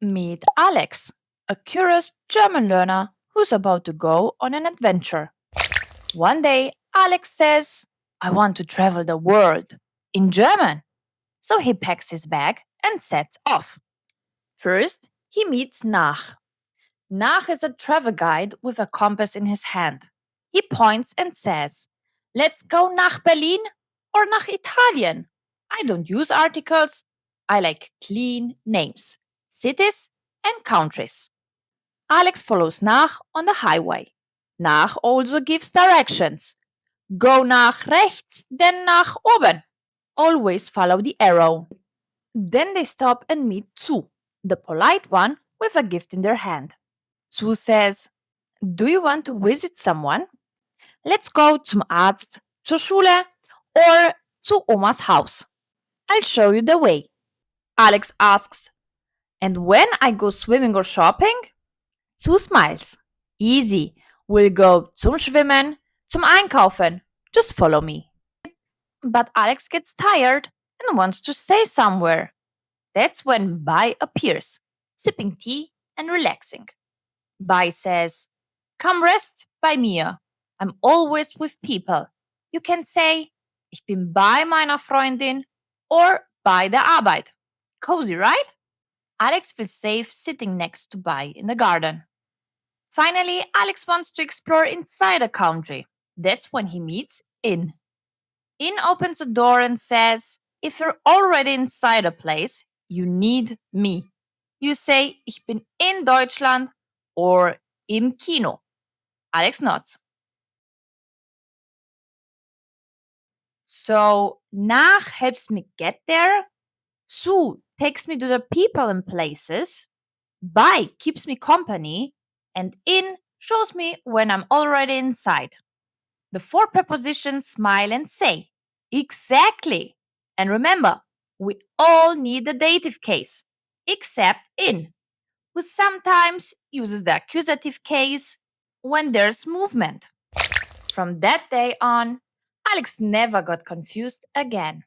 Meet Alex, a curious German learner who's about to go on an adventure. One day, Alex says, I want to travel the world in German. So he packs his bag and sets off. First, he meets Nach. Nach is a travel guide with a compass in his hand. He points and says, Let's go nach Berlin or nach Italien. I don't use articles. I like clean names, cities and countries. Alex follows Nach on the highway. Nach also gives directions. Go nach rechts, then nach oben. Always follow the arrow. Then they stop and meet Zu, the polite one with a gift in their hand. Zu says, Do you want to visit someone? Let's go zum Arzt, zur Schule or zu Oma's house. I'll show you the way. Alex asks, And when I go swimming or shopping? Zu smiles. Easy. We'll go zum Schwimmen, zum Einkaufen. Just follow me. But Alex gets tired and wants to stay somewhere. That's when Bai appears, sipping tea and relaxing. Bai says, Come rest bei mir. I'm always with people. You can say, Ich bin bei meiner Freundin or bei der Arbeit. Cozy, right? Alex feels safe sitting next to Bai in the garden. Finally, Alex wants to explore inside a country. That's when he meets In. In opens a door and says, If you're already inside a place, you need me. You say, Ich bin in Deutschland or im Kino. Alex nods. So, Nach helps me get there. Zu takes me to the people and places. Bei keeps me company. And In shows me when I'm already inside. The four prepositions smile and say, Exactly. And remember, we all need the dative case, except In, who sometimes uses the accusative case when there's movement. From that day on, Alex never got confused again.